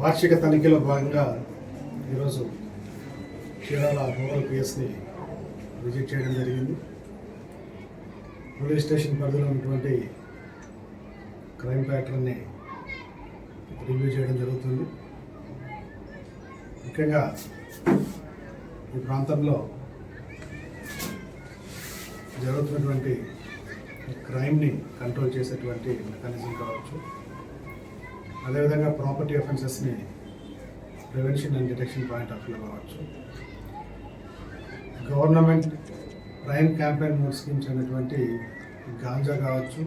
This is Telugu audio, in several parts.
వార్షిక తనిఖీలో భాగంగా ఈరోజు చీరాల రూరల్ పిఎస్ని విజిట్ చేయడం జరిగింది. పోలీస్ స్టేషన్ పరిధిలో ఉన్నటువంటి క్రైమ్ ప్యాటర్న్ని రివ్యూ చేయడం జరుగుతుంది. ముఖ్యంగా ఈ ప్రాంతంలో జరుగుతున్నటువంటి క్రైమ్ని కంట్రోల్ చేసేటువంటి మెకానిజం కావచ్చు, అదేవిధంగా ప్రాపర్టీ అఫెన్సెస్ని prevention and detection point of view కావచ్చు, government crime campaign mode schemes అనేటువంటి గాంజా కావచ్చు,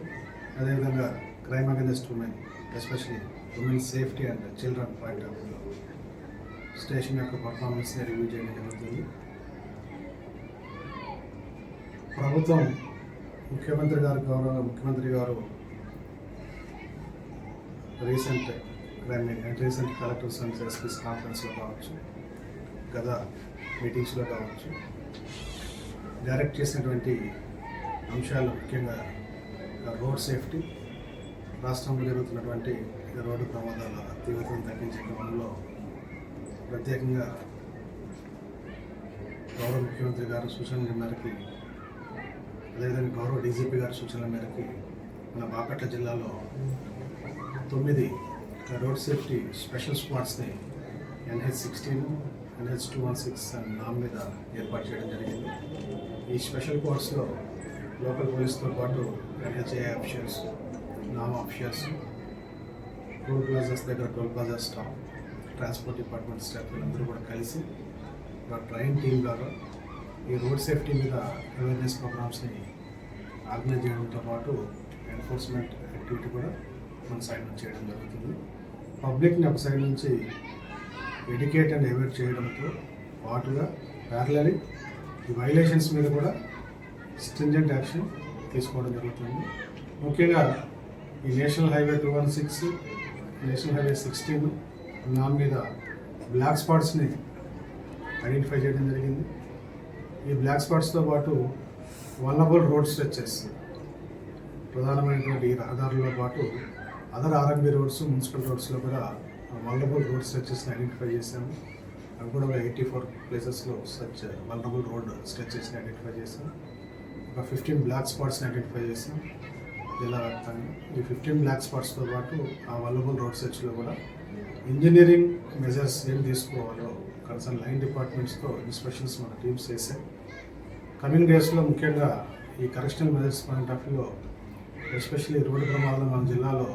అదేవిధంగా crime against women, especially women safety and children point of view station యొక్క పర్ఫార్మెన్స్ని రివ్యూ చేయడం జరుగుతుంది. ప్రభుత్వం ముఖ్యమంత్రి గారు రీసెంట్ కలెక్టర్స్ అండ్ ఎస్పీస్ కాన్ఫరెన్స్లో కావచ్చు, గత మీటింగ్స్లో కావచ్చు, డైరెక్ట్ చేసినటువంటి అంశాలు ముఖ్యంగా రోడ్ సేఫ్టీ, రాష్ట్రంలో జరుగుతున్నటువంటి రోడ్డు ప్రమాదాల తీవ్రతను తగ్గించే క్రమంలో ప్రత్యేకంగా గౌరవ ముఖ్యమంత్రి గారు సూచనల మేరకి, అదేవిధంగా గౌరవ డీజీపీ గారి సూచనల మేరకి మన బాపట్ల జిల్లాలో 9 రోడ్ సేఫ్టీ స్పెషల్ స్క్వాడ్స్ని NH16, NH216 అండ్ నామ్ మీద ఏర్పాటు చేయడం జరిగింది. ఈ స్పెషల్ స్క్వాడ్స్లో లోకల్ పోలీస్తో పాటు NHA ఆఫీషియల్స్, నామ్ ఆఫీషియల్స్, టోల్ ప్లాజాస్ దగ్గర toll plaza staff, transport department staff వీళ్ళందరూ కూడా కలిసి ఒక ట్రైన్ టీమ్ లాగా ఈ రోడ్ సేఫ్టీ మీద అవేర్నెస్ ప్రోగ్రామ్స్ని ఆర్గనైజ్ చేయడంతో పాటు ఎన్ఫోర్స్మెంట్ యాక్టివిటీ కూడా మన సైడ్ నుంచి చేయడం జరుగుతుంది. పబ్లిక్ని ఒక సైడ్ నుంచి ఎడ్యుకేట్ అండ్ అవేర్ చేయడంతో పాటుగా ప్యారలరీ ఈ వైలేషన్స్ మీద కూడా స్ట్రింజెంట్ యాక్షన్ తీసుకోవడం జరుగుతుంది. ముఖ్యంగా ఈ నేషనల్ హైవే 216, నేషనల్ హైవే 16 నామ్ మీద బ్లాక్ స్పాట్స్ని ఐడెంటిఫై చేయడం జరిగింది. ఈ బ్లాక్ స్పాట్స్తో పాటు వల్నరబుల్ రోడ్ స్ట్రెచెస్, ప్రధానమైనటువంటి రహదారులతో పాటు అదర్ ఆర్ఎంబీ రోడ్స్, మున్సిపల్ రోడ్స్లో కూడా వల్నరబుల్ రోడ్ స్ట్రెచెస్ని ఐడెంటిఫై చేశాము. అవి కూడా 84 ప్లేసెస్లో సచ్ వల్నరబుల్ రోడ్ స్ట్రెచెస్ని ఐడెంటిఫై చేశాం. ఒక 15 బ్లాక్ స్పాట్స్ని ఐడెంటిఫై చేశాం జిల్లా వ్యాప్తంగా. ఈ 15 బ్లాక్ స్పాట్స్తో పాటు ఆ వల్నరబుల్ రోడ్ స్ట్రెచ్లో కూడా ఇంజనీరింగ్ మెజర్స్ ఏం తీసుకోవాలో కన్సర్న్ లైన్ డిపార్ట్మెంట్స్తో ఇన్స్పెక్షన్స్ మన టీమ్స్ చేశాయి. కమింగ్ డేస్లో ముఖ్యంగా ఈ కరెక్షనల్ మెజర్స్ పాయింట్ ఆఫ్ వ్యూలో ఎస్పెషల్లీ రోడ్డు ప్రమాదాలు మన జిల్లాలో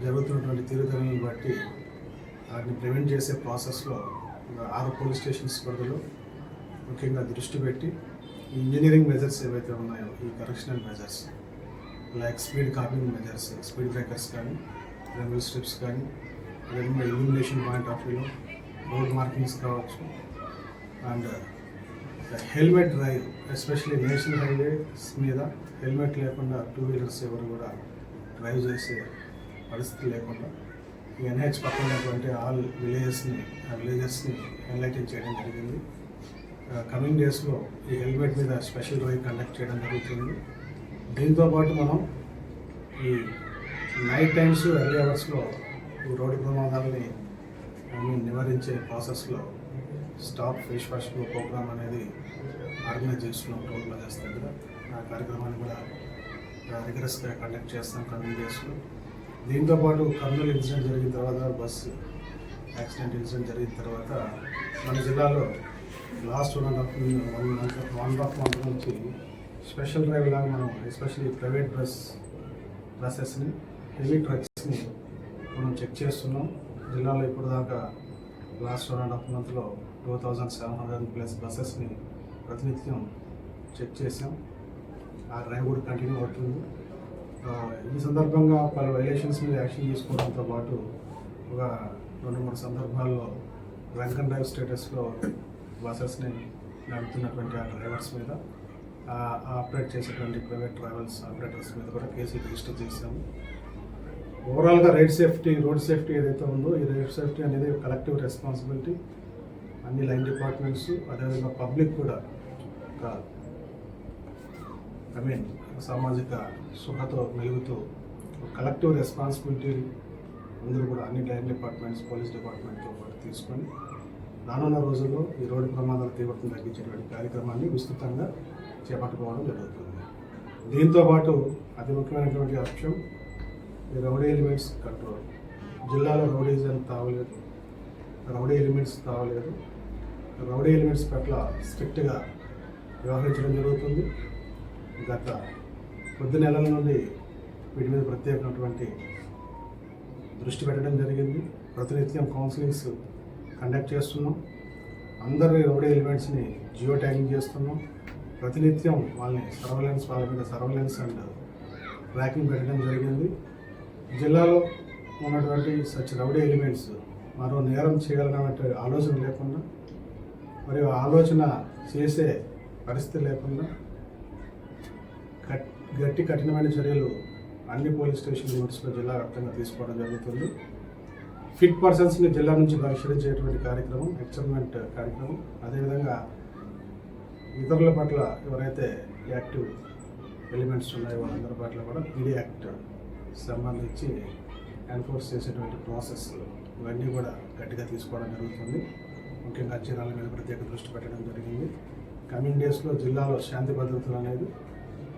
జరుగుతున్నటువంటి తీరుతెన్నులను బట్టి వాటిని ప్రివెంట్ చేసే ప్రాసెస్లో 6 పోలీస్ స్టేషన్స్ పరిధిలో ముఖ్యంగా దృష్టి పెట్టి ఈ ఇంజనీరింగ్ మెజర్స్ ఏవైతే ఉన్నాయో, ఈ correctional measures like speed capping measures, speed breakers కానీ, రెవెల్ స్ట్రిప్స్ కానీ, అదేవిధంగా ఇల్యూమినేషన్ పాయింట్ ఆఫ్ వ్యూలో రోడ్ మార్కింగ్స్ కావచ్చు, and helmet drive, especially national highways మీద హెల్మెట్ లేకుండా 2 వీలర్స్ ఎవరు కూడా డ్రైవ్ చేసే పరిస్థితి లేకుండా ఈ NH పక్కన ఉన్నటువంటి ఆల్ విలేజెస్ని ఎన్లైటన్ చేయడం జరిగింది. కమింగ్ డేస్లో ఈ హెల్మెట్ మీద స్పెషల్ డ్రైవ్ కండక్ట్ చేయడం జరుగుతుంది. దీంతోపాటు మనం ఈ నైట్ టైమ్స్, ఎర్లీ అవర్స్లో ఈ రోడ్డు ప్రమాదాలని నివారించే ప్రాసెస్లో స్టాప్ ఫేస్ వాష్ ప్రోగ్రామ్ అనేది ఆర్గనైజ్ చేస్తున్నాం టోల్ ప్లాజాస్ దగ్గర. ఆ కార్యక్రమాన్ని కూడా రిగరస్గా కండక్ట్ చేస్తాం కమింగ్ డేస్లో. దీంతోపాటు కర్నూలు ఇన్సిడెంట్ జరిగిన తర్వాత, బస్సు యాక్సిడెంట్ ఇన్సిడెంట్ జరిగిన తర్వాత మన జిల్లాలో లాస్ట్ 1.5 మంత్ నుంచి స్పెషల్ డ్రైవ్ లాగా మనం ఎస్పెషల్లీ ప్రైవేట్ బస్సెస్ని, హెవీ ట్రక్స్ని మనం చెక్ చేస్తున్నాం. జిల్లాలో ఇప్పుడు దాకా లాస్ట్ 1.5 మంత్లో 2700+ బస్సెస్ని ప్రతినిత్యం చెక్ చేసాం. ఆ డ్రైవ్ కూడా కంటిన్యూ అవుతుంది. ఈ సందర్భంగా పలు వైలేషన్స్ మీద యాక్షన్ తీసుకోవడంతో పాటు ఒక 2-3 సందర్భాల్లో డ్రంక్ అండ్ డ్రైవ్ స్టేటస్లో బస్సెస్ని నడుపుతున్నటువంటి ఆ డ్రైవర్స్ మీద, ఆపరేట్ చేసేటువంటి ప్రైవేట్ ట్రావెల్స్ ఆపరేటర్స్ మీద కూడా కేసులు రిజిస్టర్ చేశాము. ఓవరాల్గా రోడ్ సేఫ్టీ ఏదైతే ఉందో, ఈ రోడ్ సేఫ్టీ అనేది కలెక్టివ్ రెస్పాన్సిబిలిటీ. అన్ని లైన్ డిపార్ట్మెంట్స్, అదేవిధంగా పబ్లిక్ కూడా ఒక సామాజిక స్పృహతో మెలుగుతూ కలెక్టివ్ రెస్పాన్సిబిలిటీ అందరూ కూడా అన్ని లైన్ డిపార్ట్మెంట్స్, పోలీస్ డిపార్ట్మెంట్తో పాటు తీసుకొని రానున్న రోజుల్లో ఈ రోడ్డు ప్రమాదాల తీవ్రతను తగ్గించేటువంటి కార్యక్రమాన్ని విస్తృతంగా చేపట్టుకోవడం జరుగుతుంది. దీంతో పాటు అతి ముఖ్యమైనటువంటి అంశం ఈ రౌడీ ఎలిమెంట్స్ కంట్రోల్. జిల్లాలో రౌడీజం తావలేదు, రౌడీ ఎలిమెంట్స్ పట్ల స్ట్రిక్ట్గా వ్యవహరించడం జరుగుతుంది. గత కొద్ది నెలల నుండి వీటి మీద ప్రత్యేకమైనటువంటి దృష్టి పెట్టడం జరిగింది. ప్రతినిత్యం కౌన్సిలింగ్స్ కండక్ట్ చేస్తున్నాం. అందరి రౌడీ ఎలిమెంట్స్ని జియో ట్యాగింగ్ చేస్తున్నాం. ప్రతినిత్యం వాళ్ళ మీద సర్వేలెన్స్ అండ్ ట్రాకింగ్ పెట్టడం జరిగింది. జిల్లాలో ఉన్నటువంటి సచ్ రౌడీ ఎలిమెంట్స్ మరో నేరం చేయగలనటువంటి ఆలోచన లేకుండా, మరియు ఆలోచన చేసే పరిస్థితి లేకుండా గట్టి కఠినమైన చర్యలు అన్ని పోలీస్ స్టేషన్ లిమిట్స్లో జిల్లా వ్యాప్తంగా తీసుకోవడం జరుగుతుంది. ఫిట్ పర్సన్స్ని జిల్లా నుంచి బహిష్కరించేటువంటి కార్యక్రమం, ఎక్స్పెరిమెంట్ కార్యక్రమం. అదేవిధంగా ఇతరుల పట్ల ఎవరైతే యాక్టివ్ ఎలిమెంట్స్ ఉన్నాయో వాళ్ళందరి పట్ల కూడా పీడీ యాక్ట్ సంబంధించి ఎన్ఫోర్స్ చేసేటువంటి ప్రాసెస్ ఇవన్నీ కూడా గట్టిగా తీసుకోవడం జరుగుతుంది. ముఖ్యంగా చీరాల మీద ప్రత్యేక దృష్టి పెట్టడం జరిగింది. కమింగ్ డేస్లో జిల్లాలో శాంతి భద్రతలు అనేది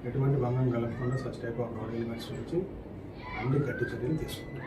ఎటువంటి భంగం కలగకుండా such type of rowdy elements నుంచి అన్ని గట్టి చర్యలు తీసుకుంటాం.